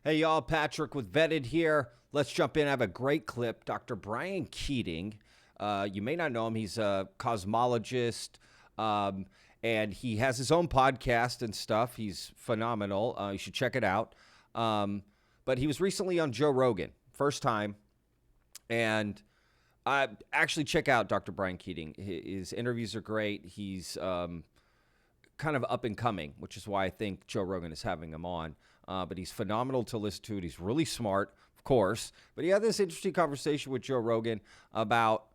Hey, y'all, Patrick with Vetted here. Let's jump in. I have a great clip. Dr. Brian Keating, you may not know him. He's a cosmologist, and he has his own podcast and stuff. He's phenomenal. You should check it out. But he was recently on Joe Rogan, first time, and actually check out Dr. Brian Keating. His interviews are great. He's kind of up and coming, which is why I think Joe Rogan is having him on. But he's phenomenal to listen to. He's really smart, of course. But he had this interesting conversation with Joe Rogan about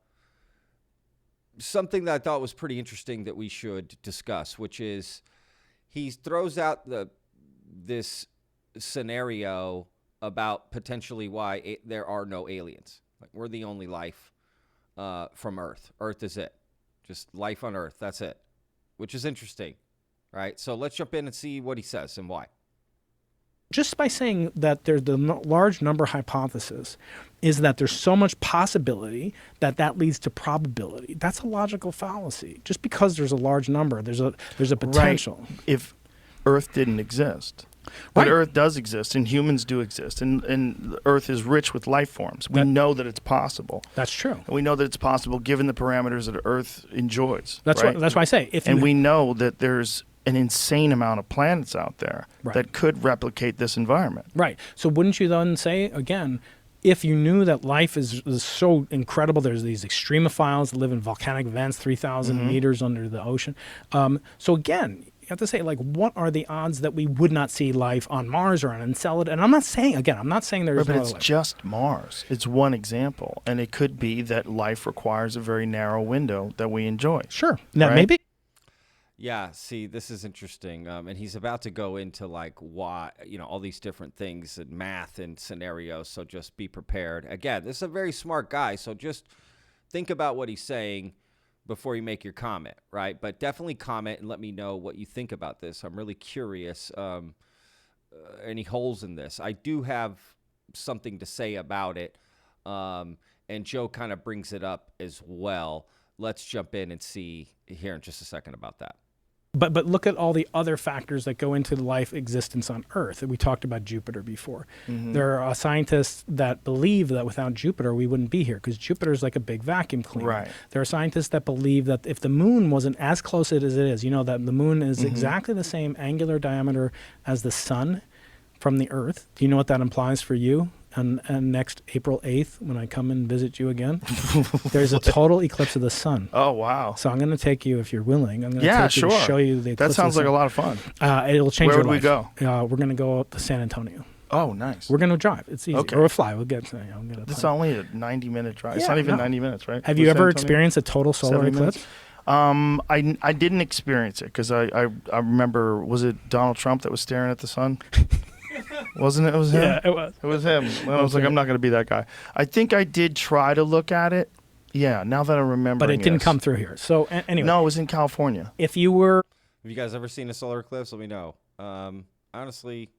something that I thought was pretty interesting that we should discuss, which is he throws out this scenario about potentially why there are no aliens. Like, we're the only life from Earth. Earth is it. Just life on Earth. That's it, which is interesting, right? So let's jump in and see what he says and why. Just by saying that there's the large number hypothesis is that there's so much possibility that leads to probability. That's a logical fallacy. Just because there's a large number, there's a potential. Right. If Earth didn't exist. But right. Earth does exist, and humans do exist, and Earth is rich with life forms. We know that it's possible. That's true. And we know that it's possible given the parameters that Earth enjoys. That's right? That's why I say. We know that there's an insane amount of planets out there that could replicate this environment. Right. So wouldn't you then say, again, if you knew that life is so incredible, there's these extremophiles that live in volcanic vents 3,000 meters under the ocean. So again, you have to say, like, what are the odds that we would not see life on Mars or on Enceladus? And I'm not saying there's but no it's life. just Mars. It's one example. And it could be that life requires a very narrow window that we enjoy. Sure. Now, right? maybe. Yeah, see, this is interesting. And he's about to go into, like, why, all these different things and math and scenarios. So just be prepared. Again, this is a very smart guy. So just think about what he's saying before you make your comment, right? But definitely comment and let me know what you think about this. I'm really curious. Any holes in this? I do have something to say about it. And Joe kind of brings it up as well. Let's jump in and see here in just a second about that. But look at all the other factors that go into life existence on Earth. We talked about Jupiter before. There are scientists that believe that without Jupiter, we wouldn't be here because Jupiter is like a big vacuum cleaner. Right. There are scientists that believe that if the moon wasn't as close as it is, that the moon is exactly the same angular diameter as the sun from the Earth. Do you know what that implies for you? And next April 8th, when I come and visit you again, there's a total eclipse of the sun. Oh, wow. So I'm going to take you, if you're willing, I'm going to take you sure. to show you the eclipse. That sounds like a lot of fun. It'll change your life. Where would we go? We're going to go up to San Antonio. Oh, nice. We're going to drive. It's easy. Okay. Or a fly. We'll get It's only a 90-minute drive. It's not even 90 minutes, right? Have you ever experienced a total solar eclipse? I didn't experience it because I remember, was it Donald Trump that was staring at the sun? Wasn't it? It was him? Yeah, it was. It was him. I was like, I'm not going to be that guy. I think I did try to look at it. Yeah, now that I remember. But it didn't come through here. So anyway. No, it was in California. If you were... Have you guys ever seen a solar eclipse? Let me know. Honestly,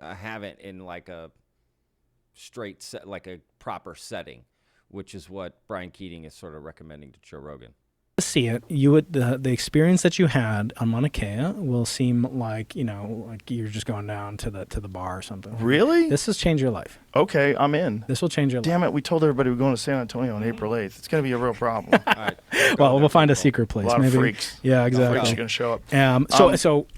I haven't in like a straight set, like a proper setting, which is what Brian Keating is sort of recommending to Joe Rogan. See it, you would the experience that you had on Mauna Kea will seem like like you're just going down to the bar or something. Really? This has changed your life. Okay, I'm in. This will change your life. Damn it! We told everybody we're going to San Antonio on April 8th. It's going to be a real problem. All right. Well, we'll find a secret place. A lot maybe. of freaks. Yeah, exactly. Freaks are going to show up.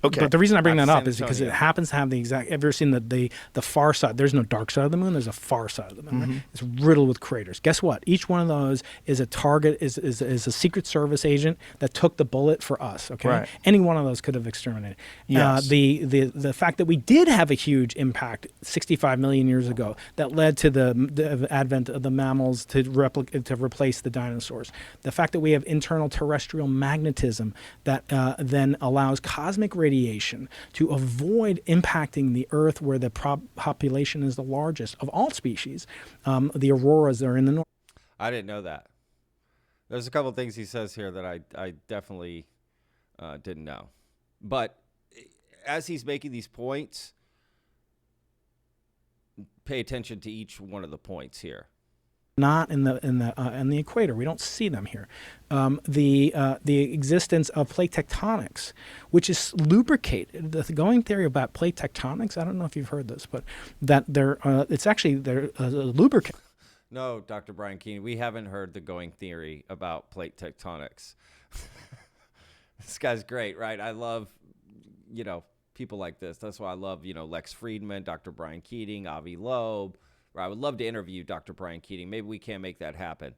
Okay. But the reason I bring that up is because it Antonio. happens to have the exact. Have you ever seen the far side? There's no dark side of the moon. There's a far side of the moon. Right? It's riddled with craters. Guess what? Each one of those is a target. Is a Secret Service agent that took the bullet for us. Okay. Right. Any one of those could have exterminated. Yes. The fact that we did have a huge impact 65 million years ago that led to the advent of the mammals to replace the dinosaurs. The fact that we have internal terrestrial magnetism that then allows cosmic radiation to avoid impacting the Earth where the population is the largest of all species. The auroras are in the north. I didn't know that. There's a couple of things he says here that I definitely didn't know. But as he's making these points, pay attention to each one of the points here. not in the equator. We don't see them here. The existence of plate tectonics, which is lubricated. The going theory about plate tectonics, I don't know if you've heard this, but that it's actually a lubricant. No, Dr. Brian Keating, we haven't heard the going theory about plate tectonics. This guy's great, right? I love, people like this. That's why I love, Lex Friedman, Dr. Brian Keating, Avi Loeb. Right? I would love to interview Dr. Brian Keating. Maybe we can make that happen.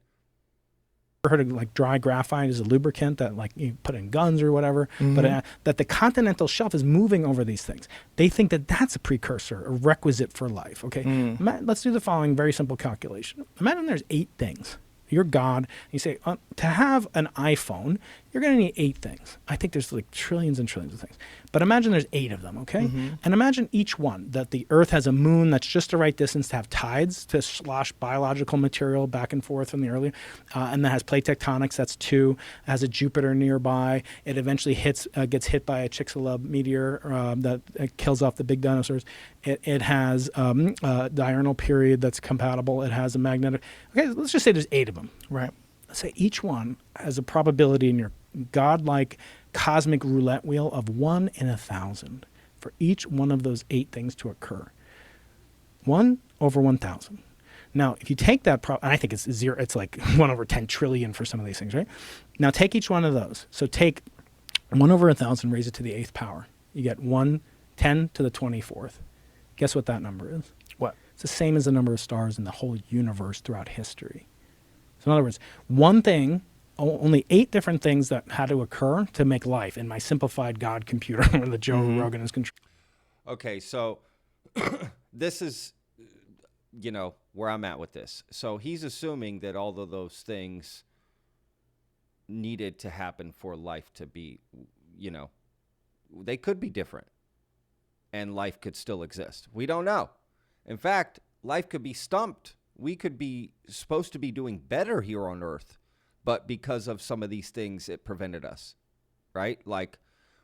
Heard of like dry graphite as a lubricant that like you put in guns or whatever, but that the continental shelf is moving over these things. They think that that's a precursor, a requisite for life. Okay, let's do the following very simple calculation. Imagine there's 8 things. You're God. You say, to have an iPhone, you're going to need 8 things. I think there's like trillions and trillions of things. But imagine there's 8 of them, okay? And imagine each one, that the Earth has a moon that's just the right distance to have tides to slosh biological material back and forth from the earlier, and that has plate tectonics, that's 2. It has a Jupiter nearby. It eventually gets hit by a Chicxulub meteor that kills off the big dinosaurs. It has a diurnal period that's compatible. It has a magnetic. Okay, let's just say there's 8 of them. Right. Let's say each one has a probability in your godlike cosmic roulette wheel of 1 in 1,000 for each one of those 8 things to occur. 1 over 1,000. Now, if you take that, and I think it's 0, it's like 1 over 10 trillion for some of these things, right? Now, take each one of those. So take 1 over 1,000, raise it to the 8th power. You get 10 to the 24th. Guess what that number is? What? It's the same as the number of stars in the whole universe throughout history. So in other words, one thing, only 8 different things that had to occur to make life in my simplified God computer where the Joe Rogan is controlling. Okay, so this is, where I'm at with this. So he's assuming that all of those things needed to happen for life to be, they could be different and life could still exist. We don't know. In fact, life could be stumped. We could be supposed to be doing better here on Earth, but because of some of these things, it prevented us, right? Like,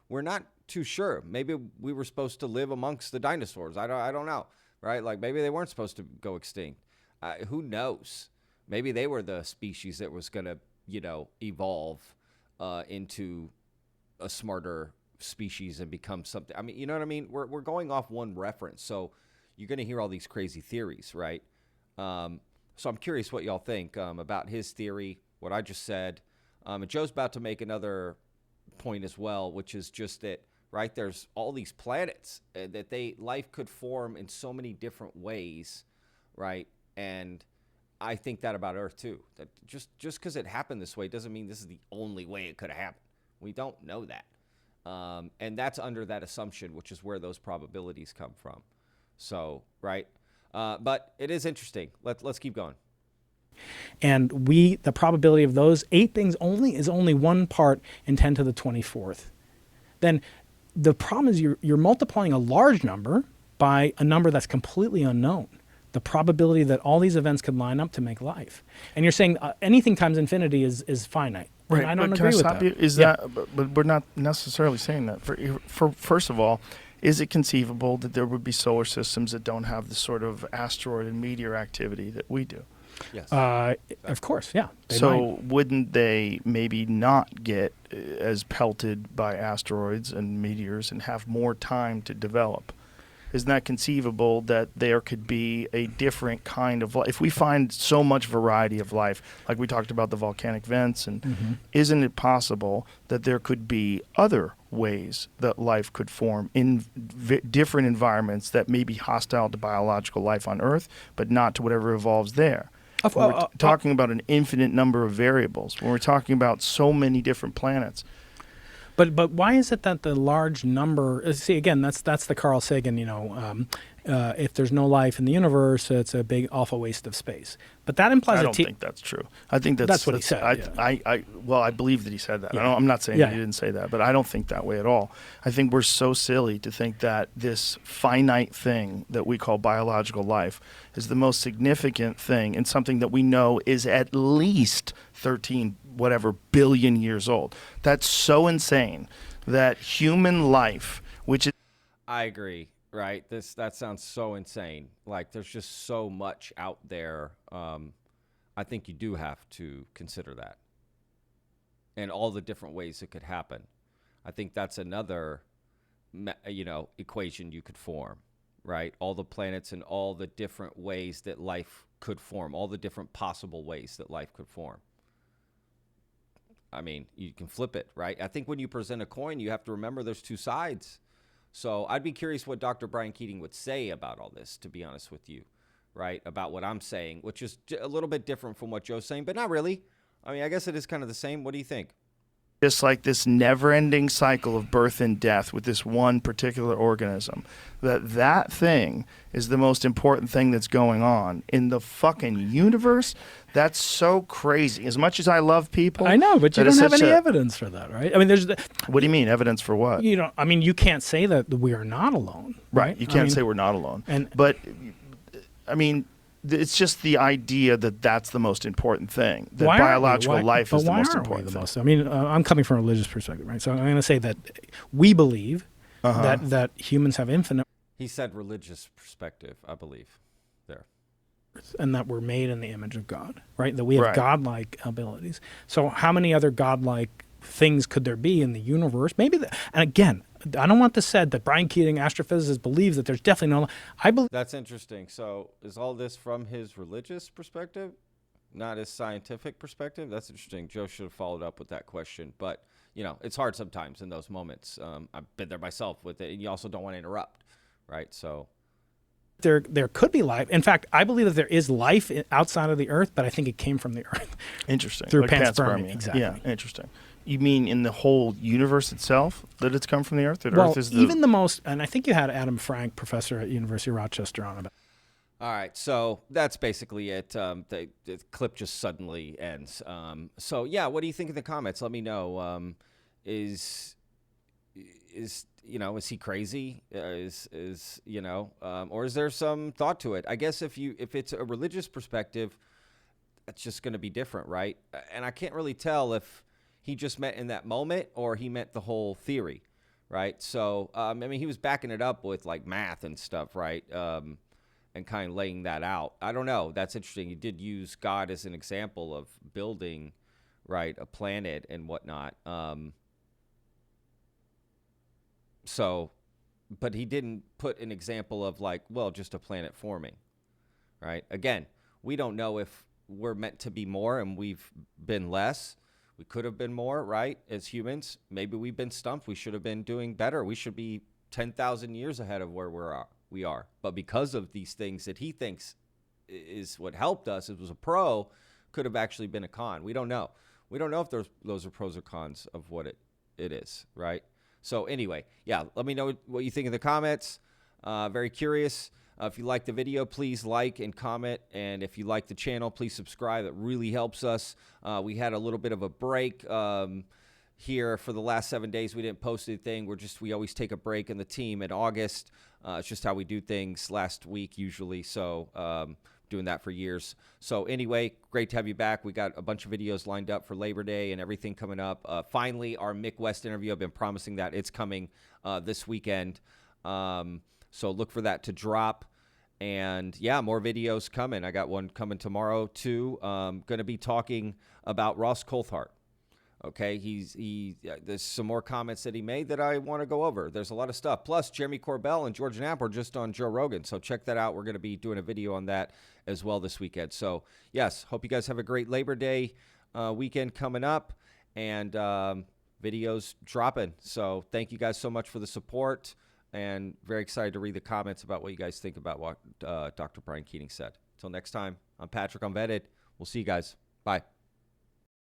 we're not too sure. Maybe we were supposed to live amongst the dinosaurs. I don't know, right? Like, maybe they weren't supposed to go extinct. Who knows? Maybe they were the species that was going to, evolve into a smarter species and become something. I mean, you know what I mean? We're going off one reference, so you're going to hear all these crazy theories, right? So I'm curious what y'all think about his theory, what I just said. And Joe's about to make another point as well, which is just that, right, there's all these planets that life could form in so many different ways, right? And I think that about Earth too, that just because it happened this way doesn't mean this is the only way it could have happened. We don't know that. And that's under that assumption, which is where those probabilities come from. So, right. But it is interesting. Let's keep going. And the probability of those 8 things is only 1 part in 10 to the 24th. Then the problem is you're multiplying a large number by a number that's completely unknown. The probability that all these events could line up to make life. And you're saying anything times infinity is finite. Right. And I don't but agree can I with stop that. you? But we're not necessarily saying that. For first of all, is it conceivable that there would be solar systems that don't have the sort of asteroid and meteor activity that we do? Yes. Of course, yeah. So wouldn't they maybe not get as pelted by asteroids and meteors and have more time to develop? Isn't that conceivable that there could be a different kind of life? If we find so much variety of life, like we talked about the volcanic vents, and isn't it possible that there could be other ways that life could form in different environments that may be hostile to biological life on Earth, but not to whatever evolves there? When we're talking about an infinite number of variables, when we're talking about so many different planets. But why is it that the large number? See, again, that's the Carl Sagan. If there's no life in the universe, it's a big awful waste of space. But that implies I don't think that's true. I think that's what he said. I believe that he said that. Yeah. I'm not saying that he didn't say that, but I don't think that way at all. I think we're so silly to think that this finite thing that we call biological life is the most significant thing and something that we know is at least 13 whatever billion years old. That's so insane that human life, which is... I agree. Right. That sounds so insane. Like, there's just so much out there. I I think you do have to consider that and all the different ways it could happen. I think that's another, equation you could form, right? All the planets and all the different ways that life could form, all the different possible ways that life could form. I mean, you can flip it, right? I think when you present a coin, you have to remember there's two sides. So I'd be curious what Dr. Brian Keating would say about all this, to be honest with you, right? About what I'm saying, which is a little bit different from what Joe's saying, but not really. I mean, I guess it is kind of the same. What do you think? Just like this never-ending cycle of birth and death with this one particular organism, that thing is the most important thing that's going on in the fucking universe. That's so crazy. As much as I love people, I know, but you that don't is have such any a- evidence for that, right? I mean, What do you mean, evidence for what? I mean, you can't say that we are not alone, right? You can't say we're not alone. and- But, I mean, it's just the idea that that's the most important thing, that Why aren't we? biological life is the most aren't we important the thing. most? I mean, I'm coming from a religious perspective, right? So I'm going to say that we believe that humans have infinite, He said religious perspective, I believe, there. and that we're made in the image of God, right? That we have Right. godlike abilities. So how many other godlike things could there be in the universe? Maybe, and again, I don't want this said that Brian Keating, astrophysicist, believes that there's definitely no. I believe. That's interesting. So is all this from his religious perspective, not his scientific perspective? That's interesting. Joe should have followed up with that question. But, it's hard sometimes in those moments. I've been there myself with it. And you also don't want to interrupt, right? So There could be life. In fact, I believe that there is life outside of the Earth, but I think it came from the Earth. Interesting. Through Like panspermia, exactly. Yeah, interesting. You mean in the whole universe itself that it's come from the Earth? That Well, Earth is even the most, and I think you had Adam Frank, professor at University of Rochester, on about. all right, so that's basically it. The clip just suddenly ends. So yeah, what do you think in the comments? Let me know. Is he crazy? Or is there some thought to it? I guess if it's a religious perspective, that's just going to be different, right? And I can't really tell if he just meant in that moment or he meant the whole theory, right? So he was backing it up with like math and stuff, right? And kind of laying that out. I don't know. That's interesting. He did use God as an example of building, right, a planet and whatnot. But he didn't put an example of just a planet forming, right? Again, we don't know if we're meant to be more and we've been less. We could have been more, right? As humans, maybe we've been stumped. We should have been doing better. We should be 10,000 years ahead of where we are. But because of these things that he thinks is what helped us, it was a pro, could have actually been a con. We don't know. We don't know if those are pros or cons of what it is, right? So anyway, yeah, let me know what you think in the comments. Very curious. If you like the video, please like and comment. And if you like the channel, please subscribe. It really helps us. We had a little bit of a break here for the last 7 days. We didn't post anything. We always take a break in the team in August. It's just how we do things last week usually. So doing that for years. So anyway, great to have you back. We got a bunch of videos lined up for Labor Day and everything coming up. Finally, our Mick West interview, I've been promising that it's coming this weekend. So look for that to drop. And yeah, more videos coming. I got one coming tomorrow too. Going to be talking about Ross Coulthart. Okay, there's some more comments that he made that I want to go over. There's a lot of stuff. Plus, Jeremy Corbell and George Knapp are just on Joe Rogan, so check that out. We're going to be doing a video on that as well this weekend. So yes, hope you guys have a great Labor Day weekend coming up, and videos dropping. So thank you guys so much for the support, and very excited to read the comments about what you guys think about what Dr. Brian Keating said. Until next time, I'm Patrick Unvetted. We'll see you guys. Bye.